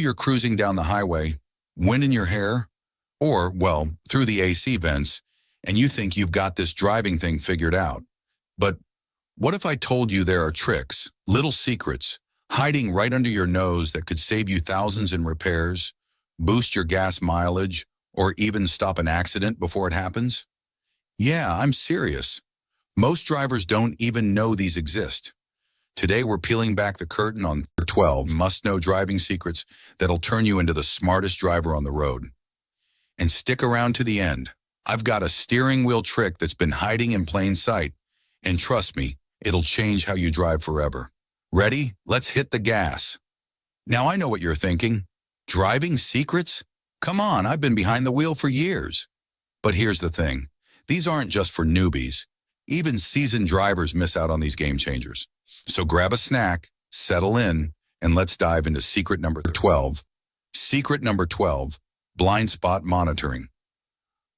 you're cruising down the highway, wind in your hair, or, well, through the AC vents, and you think you've got this driving thing figured out. But what if I told you there are tricks, little secrets, hiding right under your nose that could save you thousands in repairs, boost your gas mileage, or even stop an accident before it happens? Yeah, I'm serious. Most drivers don't even know these exist. Today we're peeling back the curtain on 12 must-know driving secrets that'll turn you into the smartest driver on the road. And stick around to the end. I've got a steering wheel trick that's been hiding in plain sight. And trust me, it'll change how you drive forever. Ready? Let's hit the gas. Now I know what you're thinking. Driving secrets? Come on, I've been behind the wheel for years. But here's the thing. These aren't just for newbies. Even seasoned drivers miss out on these game changers. So grab a snack, settle in, and let's dive into secret number 12. Secret number 12, blind spot monitoring.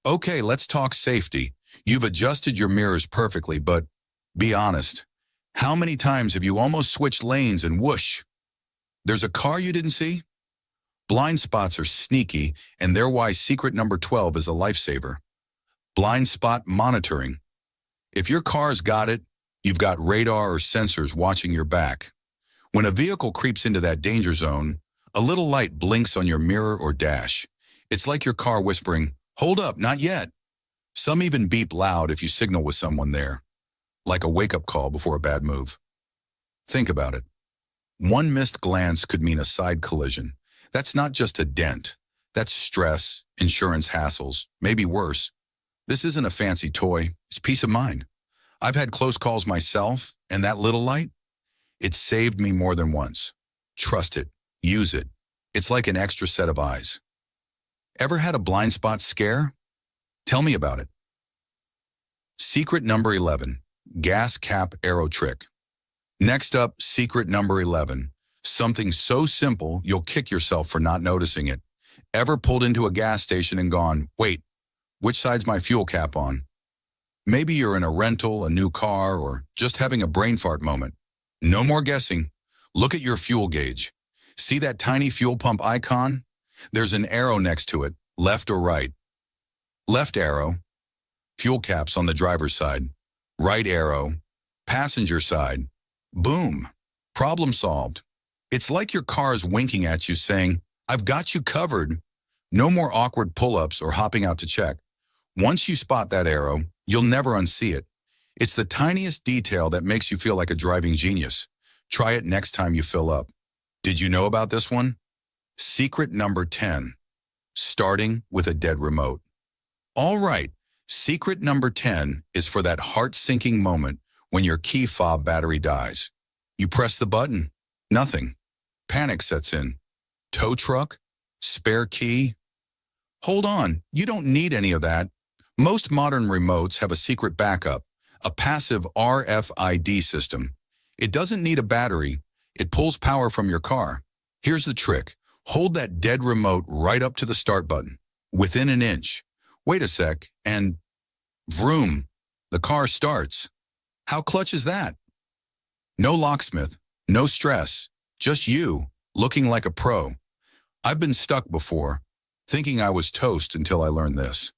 Okay, let's talk safety. You've adjusted your mirrors perfectly, but be honest. How many times have you almost switched lanes and whoosh? There's a car you didn't see? Blind spots are sneaky, and they're why secret number 12 is a lifesaver. Blind spot monitoring. If your car's got it, you've got radar or sensors watching your back. When a vehicle creeps into that danger zone, a little light blinks on your mirror or dash. It's like your car whispering, "Hold up, not yet." Some even beep loud if you signal with someone there, like a wake-up call before a bad move. Think about it. One missed glance could mean a side collision. That's not just a dent. That's stress, insurance hassles, maybe worse. This isn't a fancy toy. It's peace of mind. I've had close calls myself, and that little light, it saved me more than once. Trust it. Use it. It's like an extra set of eyes. Ever had a blind spot scare? Tell me about it. Secret number 11, gas cap arrow trick. Next up, secret number 11, something so simple you'll kick yourself for not noticing it. Ever pulled into a gas station and gone, "Wait, which side's my fuel cap on?" Maybe you're in a rental, a new car, or just having a brain fart moment. No more guessing. Look at your fuel gauge. See that tiny fuel pump icon? There's an arrow next to it, left or right. Left arrow, fuel caps on the driver's side. Right arrow, passenger side. Boom, problem solved. It's like your car's winking at you saying, "I've got you covered." No more awkward pull-ups or hopping out to check. Once you spot that arrow, you'll never unsee it. It's the tiniest detail that makes you feel like a driving genius. Try it next time you fill up. Did you know about this one? Secret number 10, starting with a dead remote. All right, secret number 10 is for that heart-sinking moment when your key fob battery dies. You press the button, nothing. Panic sets in. Tow truck? Spare key? Hold on, you don't need any of that. Most modern remotes have a secret backup, a passive RFID system. It doesn't need a battery. It pulls power from your car. Here's the trick. Hold that dead remote right up to the start button, within an inch. Wait a sec, and vroom, the car starts. How clutch is that? No locksmith, no stress, just you, looking like a pro. I've been stuck before, thinking I was toast until I learned this.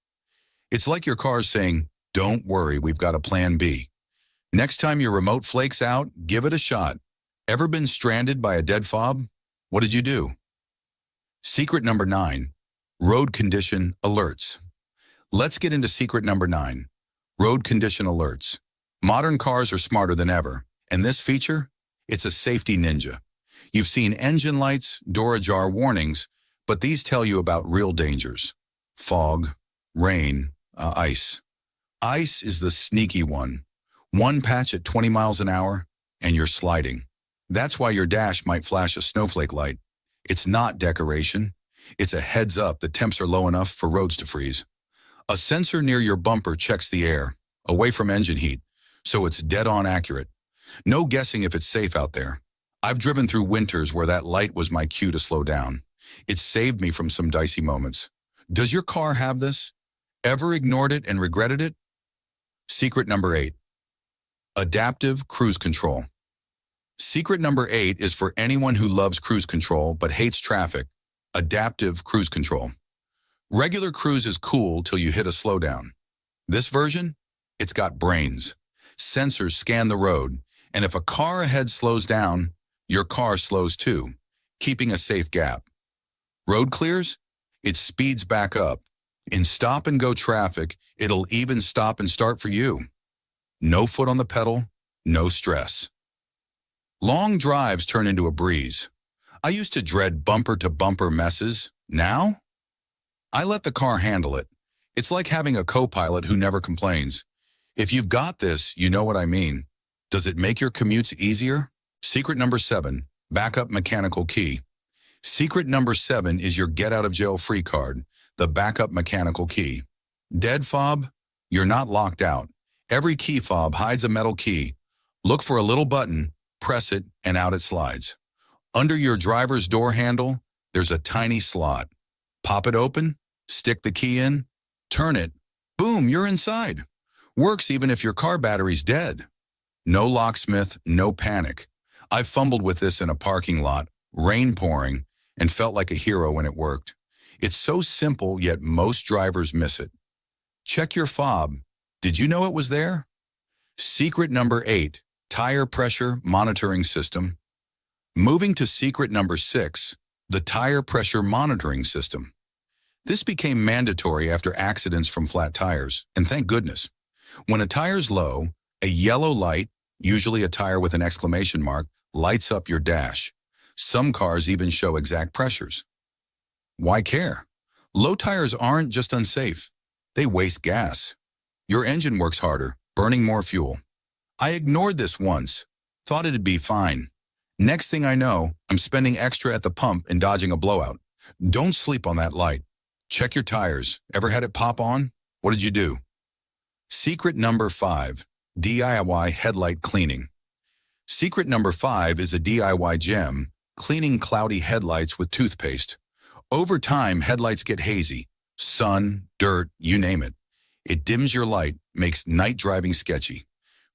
It's like your car's saying, "Don't worry, we've got a plan B." Next time your remote flakes out, give it a shot. Ever been stranded by a dead fob? What did you do? Secret number 9, road condition alerts. Let's get into secret number 9, road condition alerts. Modern cars are smarter than ever, and this feature, it's a safety ninja. You've seen engine lights, door ajar warnings, but these tell you about real dangers. Fog, rain, ice. Ice is the sneaky one. One patch at 20 miles an hour, and you're sliding. That's why your dash might flash a snowflake light. It's not decoration. It's a heads up that temps are low enough for roads to freeze. A sensor near your bumper checks the air, away from engine heat, so it's dead-on accurate. No guessing if it's safe out there. I've driven through winters where that light was my cue to slow down. It saved me from some dicey moments. Does your car have this? Ever ignored it and regretted it? Secret number 8, adaptive cruise control. Secret number 8 is for anyone who loves cruise control but hates traffic. Adaptive cruise control. Regular cruise is cool till you hit a slowdown. This version? It's got brains. Sensors scan the road, and if a car ahead slows down, your car slows too, keeping a safe gap. Road clears? It speeds back up. In stop-and-go traffic, it'll even stop and start for you. No foot on the pedal, no stress. Long drives turn into a breeze. I used to dread bumper-to-bumper messes. Now, I let the car handle it. It's like having a co-pilot who never complains. If you've got this, you know what I mean. Does it make your commutes easier? Secret number 7, backup mechanical key. Secret number 7 is your get-out-of-jail-free card, the backup mechanical key. Dead fob? You're not locked out. Every key fob hides a metal key. Look for a little button, press it, and out it slides. Under your driver's door handle, there's a tiny slot. Pop it open, stick the key in, turn it, boom, you're inside. Works even if your car battery's dead. No locksmith, no panic. I fumbled with this in a parking lot, rain pouring, and felt like a hero when it worked. It's so simple, yet most drivers miss it. Check your fob. Did you know it was there? Secret number 8, tire pressure monitoring system. Moving to secret number 6, the tire pressure monitoring system. This became mandatory after accidents from flat tires, and thank goodness. When a tire's low, a yellow light, usually a tire with an exclamation mark, lights up your dash. Some cars even show exact pressures. Why care? Low tires aren't just unsafe. They waste gas. Your engine works harder, burning more fuel. I ignored this once, thought it'd be fine. Next thing I know, I'm spending extra at the pump and dodging a blowout. Don't sleep on that light. Check your tires. Ever had it pop on? What did you do? Secret number 5, DIY headlight cleaning. Secret number 5 is a DIY gem, cleaning cloudy headlights with toothpaste. Over time, headlights get hazy. Sun, dirt, you name it. It dims your light, makes night driving sketchy.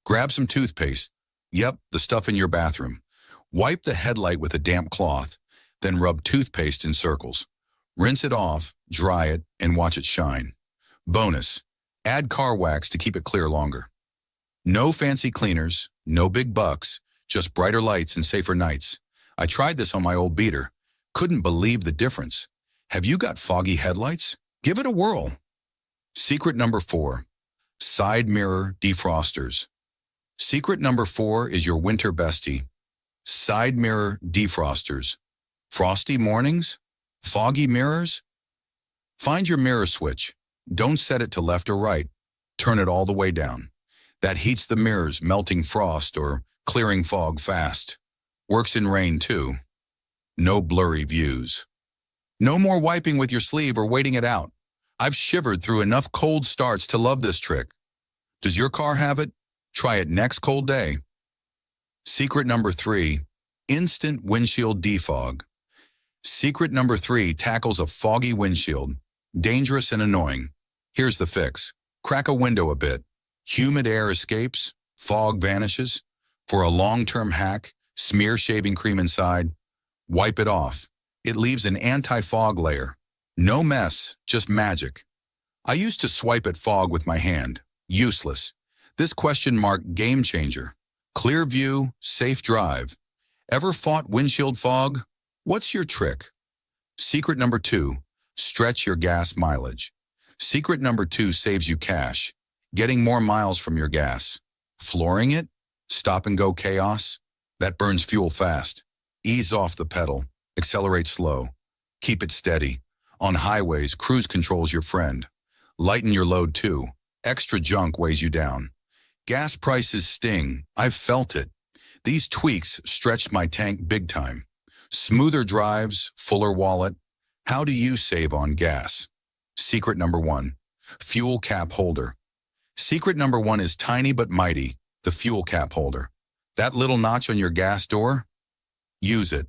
Grab some toothpaste. Yep, the stuff in your bathroom. Wipe the headlight with a damp cloth, then rub toothpaste in circles. Rinse it off, dry it, and watch it shine. Bonus, add car wax to keep it clear longer. No fancy cleaners, no big bucks, just brighter lights and safer nights. I tried this on my old beater. Couldn't believe the difference. Have you got foggy headlights? Give it a whirl. Secret number 4, side mirror defrosters. Secret number 4 is your winter bestie. Side mirror defrosters. Frosty mornings? Foggy mirrors? Find your mirror switch. Don't set it to left or right. Turn it all the way down. That heats the mirrors, melting frost or clearing fog fast. Works in rain too. No blurry views. No more wiping with your sleeve or waiting it out. I've shivered through enough cold starts to love this trick. Does your car have it? Try it next cold day. Secret number 3, instant windshield defog. Secret number 3 tackles a foggy windshield. Dangerous and annoying. Here's the fix. Crack a window a bit. Humid air escapes, fog vanishes. For a long-term hack, smear shaving cream inside. Wipe it off. It leaves an anti-fog layer. No mess, just magic. I used to swipe at fog with my hand. Useless. This question mark game changer. Clear view, safe drive. Ever fought windshield fog? What's your trick? Secret number 2, stretch your gas mileage. Secret number 2 saves you cash. Getting more miles from your gas. Flooring it? Stop and go chaos? That burns fuel fast. Ease off the pedal. Accelerate slow. Keep it steady. On highways, cruise control's your friend. Lighten your load too. Extra junk weighs you down. Gas prices sting. I've felt it. These tweaks stretched my tank big time. Smoother drives, fuller wallet. How do you save on gas? Secret number 1, fuel cap holder. Secret number 1 is tiny but mighty, the fuel cap holder. That little notch on your gas door? Use it.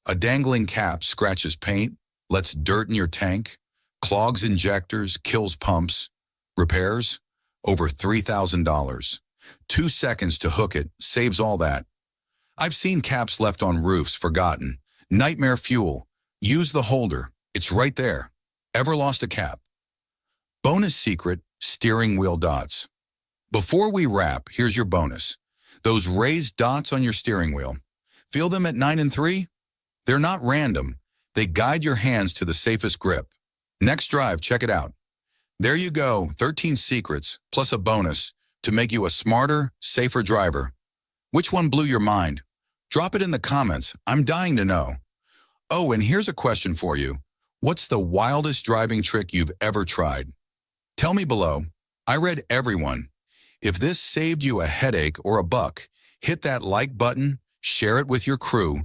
A dangling cap scratches paint, lets dirt in your tank, clogs injectors, kills pumps. Repairs? Over $3,000. 2 seconds to hook it, saves all that. I've seen caps left on roofs, forgotten. Nightmare fuel. Use the holder. It's right there. Ever lost a cap? Bonus secret, steering wheel dots. Before we wrap, here's your bonus. Those raised dots on your steering wheel. Feel them at 9 and 3? They're not random. They guide your hands to the safest grip. Next drive, check it out. There you go, 13 secrets, plus a bonus, to make you a smarter, safer driver. Which one blew your mind? Drop it in the comments. I'm dying to know. Oh, and here's a question for you. What's the wildest driving trick you've ever tried? Tell me below. I read everyone. If this saved you a headache or a buck, hit that like button, share it with your crew,